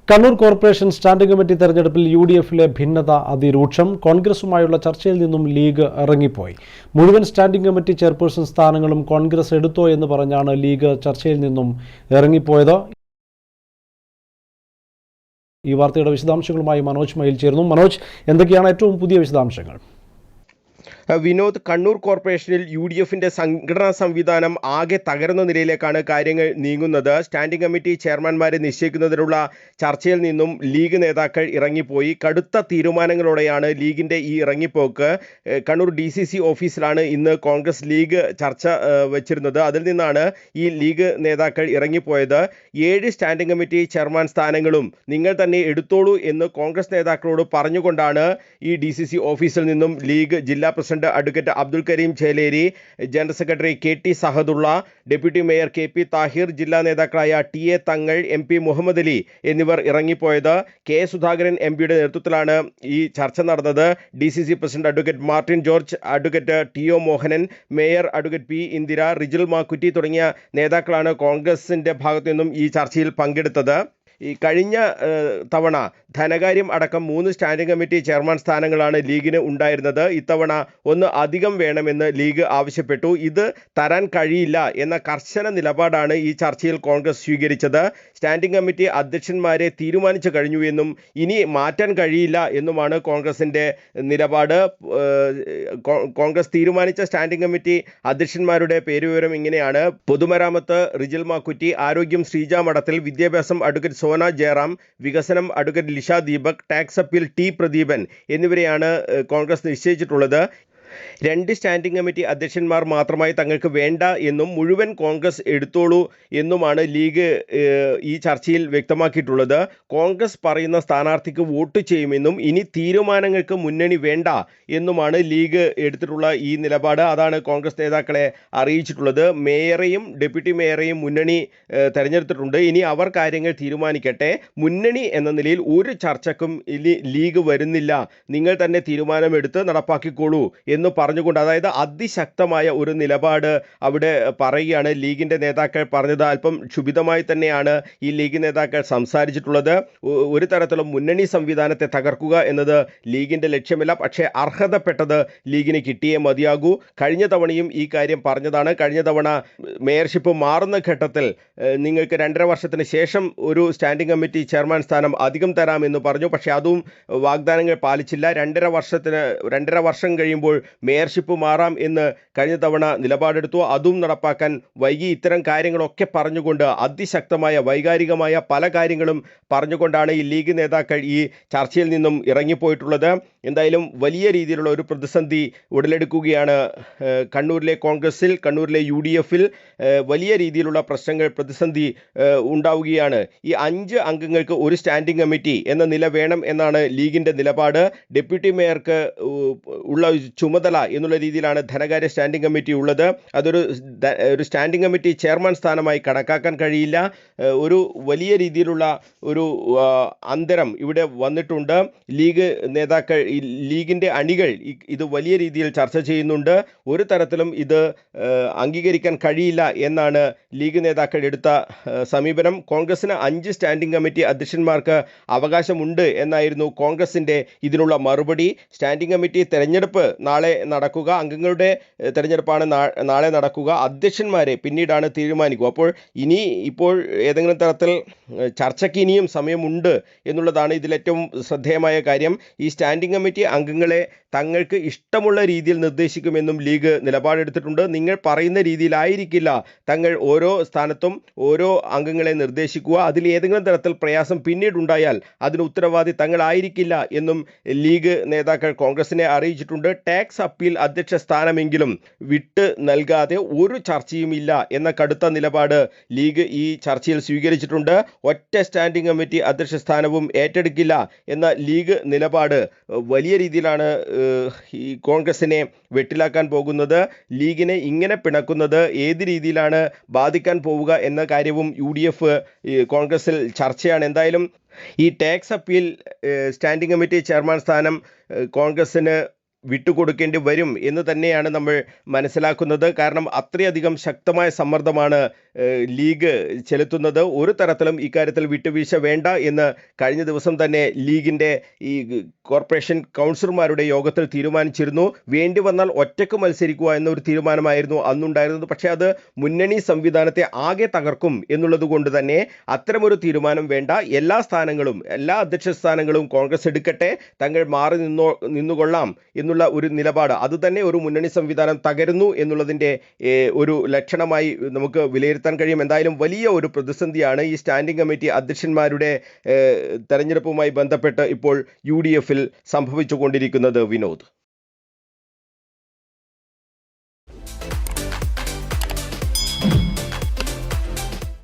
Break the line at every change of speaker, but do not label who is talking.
Kannur corporation standing committee തെരഞ്ഞെടുപ്പിൽ യു.ഡി.എഫിലെ ഭിന്നത അതിരൂക്ഷം. കോൺഗ്രസുമായുള്ള ചർച്ചയിൽ നിന്നും ലീഗ് ഇറങ്ങിപ്പോയി. മുഴുവൻ സ്റ്റാൻഡിംഗ് കമ്മിറ്റി ചെയർപേഴ്സൺ സ്ഥാനങ്ങളും കോൺഗ്രസ് എടുത്തോ എന്ന് പറഞ്ഞാണ് ലീഗ് ചർച്ചയിൽ നിന്നും ഇറങ്ങിപ്പോയത്. ഈ വാർത്തയുടെ വിശദാംശങ്ങളുമായി മനോജ് മയിൽ ചേർന്നു. മനോജ്, എന്തൊക്കെയാണ് ഏറ്റവും പുതിയ വിശദാംശങ്ങൾ?
വിനോദ്, കണ്ണൂർ കോർപ്പറേഷനിൽ യു.ഡി.എഫിൻ്റെ സംഘടനാ സംവിധാനം ആകെ തകർന്ന നിലയിലേക്കാണ് കാര്യങ്ങൾ നീങ്ങുന്നത്. സ്റ്റാൻഡിംഗ് കമ്മിറ്റി ചെയർമാൻമാരെ നിശ്ചയിക്കുന്നതിനുള്ള ചർച്ചയിൽ നിന്നും ലീഗ് നേതാക്കൾ ഇറങ്ങിപ്പോയി. കടുത്ത തീരുമാനങ്ങളോടെയാണ് ലീഗിൻ്റെ ഈ ഇറങ്ങിപ്പോക്ക്. കണ്ണൂർ DCC ഓഫീസിലാണ് ഇന്ന് കോൺഗ്രസ് ലീഗ് ചർച്ച വച്ചിരുന്നത്. അതിൽ നിന്നാണ് ഈ ലീഗ് നേതാക്കൾ ഇറങ്ങിപ്പോയത്. 7 സ്റ്റാൻഡിംഗ് കമ്മിറ്റി ചെയർമാൻ സ്ഥാനങ്ങളും നിങ്ങൾ തന്നെ എടുത്തോളൂ എന്ന് കോൺഗ്രസ് നേതാക്കളോട് പറഞ്ഞുകൊണ്ടാണ് ഈ DCC ഓഫീസിൽ നിന്നും ലീഗ് ജില്ലാ president advocate Abdul Kareem Cheleri, general secretary KT Sahadulla, deputy mayor KP Thahir, ജില്ലാ നേതാക്കളായ TA തങ്ങൾ, MP മുഹമ്മദ് അലി എന്നിവർ ഇറങ്ങിപ്പോയത്. K സുധാകരൻ MPയുടെ നേതൃത്വത്തിലാണ് ഈ ചർച്ച നടന്നത്. DCC president advocate Martin George, advocate TO Mohanan, mayor advocate P Indira, Rijil Makkutty തുടങ്ങിയ നേതാക്കളാണ് കോൺഗ്രസിൻ്റെ ഭാഗത്തു നിന്നും ഈ ചർച്ചയിൽ പങ്കെടുത്തത്. ഈ കഴിഞ്ഞ തവണ ധനകാര്യം അടക്കം 3 സ്റ്റാൻഡിംഗ് കമ്മിറ്റി ചെയർമാൻ സ്ഥാനങ്ങളാണ് ലീഗിന് ഉണ്ടായിരുന്നത്. ഇത്തവണ ഒന്ന് അധികം വേണമെന്ന് ലീഗ് ആവശ്യപ്പെട്ടു. ഇത് തരാൻ കഴിയില്ല എന്ന കർശന നിലപാടാണ് ഈ ചർച്ചയിൽ കോൺഗ്രസ് സ്വീകരിച്ചത്. സ്റ്റാൻഡിംഗ് കമ്മിറ്റി അധ്യക്ഷന്മാരെ തീരുമാനിച്ചു കഴിഞ്ഞു എന്നും ഇനി മാറ്റാൻ കഴിയില്ല എന്നുമാണ് കോൺഗ്രസിൻ്റെ നിലപാട്. കോൺഗ്രസ് തീരുമാനിച്ച സ്റ്റാൻഡിംഗ് കമ്മിറ്റി അധ്യക്ഷന്മാരുടെ പേരുവിവരം ഇങ്ങനെയാണ്: പൊതുമരാമത്ത് റിജിൽ മാക്കുറ്റി, ആരോഗ്യം ശ്രീജ മഠത്തിൽ, വിദ്യാഭ്യാസം അഡ്വക്കേറ്റ് സോന ജയറാം, വികസനം advocate Lisha Deepak, tax appeal T Pradeepan എന്നിവരെയാണ് കോൺഗ്രസ് നിശ്ചയിച്ചിട്ടുള്ളത്. 2 സ്റ്റാൻഡിംഗ് കമ്മിറ്റി അധ്യക്ഷന്മാർ മാത്രമായി തങ്ങൾക്ക് വേണ്ട എന്നും മുഴുവൻ കോൺഗ്രസ് എടുത്തോളൂ എന്നുമാണ് ലീഗ് ഈ ചർച്ചയിൽ വ്യക്തമാക്കിയിട്ടുള്ളത്. കോൺഗ്രസ് പറയുന്ന സ്ഥാനാർത്ഥിക്ക് വോട്ട് ചെയ്യുമെന്നും ഇനി തീരുമാനങ്ങൾക്ക് മുന്നണി വേണ്ട എന്നുമാണ് ലീഗ് എടുത്തിട്ടുള്ള ഈ നിലപാട്. അതാണ് കോൺഗ്രസ് നേതാക്കളെ അറിയിച്ചിട്ടുള്ളത്. മേയറെയും ഡെപ്യൂട്ടി മേയറെയും മുന്നണി തെരഞ്ഞെടുത്തിട്ടുണ്ട്. ഇനി അവർ കാര്യങ്ങൾ തീരുമാനിക്കട്ടെ. മുന്നണി എന്ന നിലയിൽ ഒരു ചർച്ചക്കും ഇനി ലീഗ് വരുന്നില്ല, നിങ്ങൾ തന്നെ തീരുമാനമെടുത്ത് നടപ്പാക്കിക്കോളൂ എന്ന് പറഞ്ഞുകൊണ്ട്, അതായത് അതിശക്തമായ ഒരു നിലപാട് അവിടെ പറയുകയാണ് ലീഗിൻ്റെ നേതാക്കൾ പറഞ്ഞത്. അല്പം ക്ഷുഭിതമായി തന്നെയാണ് ഈ ലീഗ് നേതാക്കൾ സംസാരിച്ചിട്ടുള്ളത്. ഒരു തരത്തിലും മുന്നണി സംവിധാനത്തെ തകർക്കുക എന്നത് ലീഗിൻ്റെ ലക്ഷ്യമല്ല, പക്ഷേ അർഹതപ്പെട്ടത് ലീഗിന് കിട്ടിയേ മതിയാകൂ. കഴിഞ്ഞ തവണയും ഈ കാര്യം പറഞ്ഞതാണ്. കഴിഞ്ഞ തവണ മേയർഷിപ്പ് മാറുന്ന ഘട്ടത്തിൽ നിങ്ങൾക്ക് 2.5 വർഷത്തിന് ശേഷം ഒരു സ്റ്റാൻഡിംഗ് കമ്മിറ്റി ചെയർമാൻ സ്ഥാനം അധികം തരാമെന്ന് പറഞ്ഞു. പക്ഷേ അതും വാഗ്ദാനങ്ങൾ പാലിച്ചില്ല. 2.5 വർഷം കഴിയുമ്പോൾ മേയർഷിപ്പ് മാറാം എന്ന് കഴിഞ്ഞ തവണ നിലപാടെടുത്തു. അതും നടപ്പാക്കാൻ വൈകി. ഇത്തരം കാര്യങ്ങളൊക്കെ പറഞ്ഞുകൊണ്ട് അതിശക്തമായ വൈകാരികമായ പല കാര്യങ്ങളും പറഞ്ഞുകൊണ്ടാണ് ഈ ലീഗ് നേതാക്കൾ ഈ ചർച്ചയിൽ നിന്നും ഇറങ്ങിപ്പോയിട്ടുള്ളത്. എന്തായാലും വലിയ രീതിയിലുള്ള ഒരു പ്രതിസന്ധി ഉടലെടുക്കുകയാണ് കണ്ണൂരിലെ കോൺഗ്രസിൽ. കണ്ണൂരിലെ UDFിൽ വലിയ രീതിയിലുള്ള പ്രശ്നങ്ങൾ, പ്രതിസന്ധി ഉണ്ടാവുകയാണ്. ഈ 5 അംഗങ്ങൾക്ക് ഒരു സ്റ്റാൻഡിംഗ് കമ്മിറ്റി എന്ന നില വേണം എന്നാണ് ലീഗിൻ്റെ നിലപാട്. ഡെപ്യൂട്ടി മേയർക്ക് ഉള്ള ചുമതല എന്നുള്ള രീതിയിലാണ് ധനകാര്യ സ്റ്റാൻഡിംഗ് കമ്മിറ്റി ഉള്ളത്. അതൊരു സ്റ്റാൻഡിംഗ് കമ്മിറ്റി ചെയർമാൻ സ്ഥാനമായി കണക്കാക്കാൻ കഴിയില്ല. ഒരു വലിയ രീതിയിലുള്ള ഒരു അന്തരം ഇവിടെ വന്നിട്ടുണ്ട്. ലീഗ് നേതാക്കൾ, ലീഗിൻ്റെ അണികൾ ഇത് വലിയ രീതിയിൽ ചർച്ച ചെയ്യുന്നുണ്ട്. ഒരു തരത്തിലും ഇത് അംഗീകരിക്കാൻ കഴിയില്ല എന്നാണ് ലീഗ് നേതാക്കൾ എടുത്ത സമീപനം. കോൺഗ്രസിന് 5 സ്റ്റാൻഡിംഗ് കമ്മിറ്റി അധ്യക്ഷന്മാർക്ക് അവകാശമുണ്ട് എന്നായിരുന്നു കോൺഗ്രസിൻ്റെ ഇതിനുള്ള മറുപടി. സ്റ്റാൻഡിംഗ് കമ്മിറ്റി തെരഞ്ഞെടുപ്പ് നാളെ നടക്കുക, അംഗങ്ങളുടെ തെരഞ്ഞെടുപ്പാണ് നാളെ നടക്കുക. അധ്യക്ഷന്മാരെ പിന്നീടാണ് തീരുമാനിക്കുക. അപ്പോൾ ഇപ്പോൾ ഏതെങ്കിലും തരത്തിൽ ചർച്ചയ്ക്ക് ഇനിയും സമയമുണ്ട് എന്നുള്ളതാണ് ഇതിലേറ്റവും ശ്രദ്ധേയമായ കാര്യം. ഈ സ്റ്റാൻഡിംഗ് കമ്മിറ്റി അംഗങ്ങളെ തങ്ങൾക്ക് ഇഷ്ടമുള്ള രീതിയിൽ നിർദ്ദേശിക്കുമെന്നും ലീഗ് നിലപാടെടുത്തിട്ടുണ്ട്. നിങ്ങൾ പറയുന്ന രീതിയിലായിരിക്കില്ല തങ്ങൾ ഓരോ സ്ഥാനത്തും ഓരോ അംഗങ്ങളെ നിർദ്ദേശിക്കുക. അതിൽ ഏതെങ്കിലും തരത്തിൽ പ്രയാസം പിന്നീടുണ്ടായാൽ അതിന് ഉത്തരവാദി തങ്ങളായിരിക്കില്ല എന്നും ലീഗ് നേതാക്കൾ കോൺഗ്രസിനെ അറിയിച്ചിട്ടുണ്ട്. ടാക്സ് അപ്പീൽ അധ്യക്ഷ സ്ഥാനമെങ്കിലും വിട്ട് നൽകാതെ ഒരു ചർച്ചയുമില്ല എന്ന കടുത്ത നിലപാട് ലീഗ് ഈ ചർച്ചയിൽ സ്വീകരിച്ചിട്ടുണ്ട്. ഒറ്റ സ്റ്റാൻഡിംഗ് കമ്മിറ്റി അധ്യക്ഷ സ്ഥാനവും ഏറ്റെടുക്കില്ല എന്ന ലീഗ് നിലപാട് വലിയ രീതിയിലാണ് ഈ കോൺഗ്രസിനെ വെട്ടിലാക്കാൻ പോകുന്നത്. ലീഗിനെ ഇങ്ങനെ പിണക്കുന്നത് ഏത് രീതിയിലാണ് ബാധിക്കാൻ പോവുക എന്ന കാര്യവും UDF കോൺഗ്രസിൽ ചർച്ചയാണ്. എന്തായാലും ഈ tax appeal standing committee chairman സ്ഥാനം കോൺഗ്രസിന് വിട്ടുകൊടുക്കേണ്ടി വരും എന്ന് തന്നെയാണ് നമ്മൾ മനസ്സിലാക്കുന്നത്. കാരണം അത്രയധികം ശക്തമായ സമ്മർദ്ദമാണ് ലീഗ് ചെലുത്തുന്നത്. ഒരു തരത്തിലും ഇക്കാര്യത്തിൽ വിട്ടുവീഴ്ച വേണ്ട എന്ന് കഴിഞ്ഞ ദിവസം തന്നെ ലീഗിൻ്റെ ഈ കോർപ്പറേഷൻ കൗൺസിലർമാരുടെ യോഗത്തിൽ തീരുമാനിച്ചിരുന്നു. വേണ്ടി വന്നാൽ ഒറ്റയ്ക്ക് മത്സരിക്കുക എന്നൊരു തീരുമാനമായിരുന്നു അന്നുണ്ടായിരുന്നത്. പക്ഷേ അത് മുന്നണി സംവിധാനത്തെ ആകെ തകർക്കും എന്നുള്ളത് കൊണ്ട് തന്നെ അത്തരമൊരു തീരുമാനം വേണ്ട, എല്ലാ സ്ഥാനങ്ങളും എല്ലാ അധ്യക്ഷ സ്ഥാനങ്ങളും കോൺഗ്രസ് എടുക്കട്ടെ, തങ്ങൾ മാറി നിന്നുകൊള്ളാം എന്നുള്ള ഒരു നിലപാട് അതുതന്നെ ഒരു മുന്നണി സംവിധാനം തകരുന്നു എന്നുള്ളതിൻ്റെ ഒരു ലക്ഷണമായി നമുക്ക് വിലയിരുത്താൻ കഴിയും. എന്തായാലും വലിയ ഒരു പ്രതിസന്ധിയാണ് ഈ സ്റ്റാൻഡിംഗ് കമ്മിറ്റി അധ്യക്ഷന്മാരുടെ തെരഞ്ഞെടുപ്പുമായി ബന്ധപ്പെട്ട് ഇപ്പോൾ UDF സംഭവിച്ചുകൊണ്ടിരിക്കുന്നത്. വിനോദ്.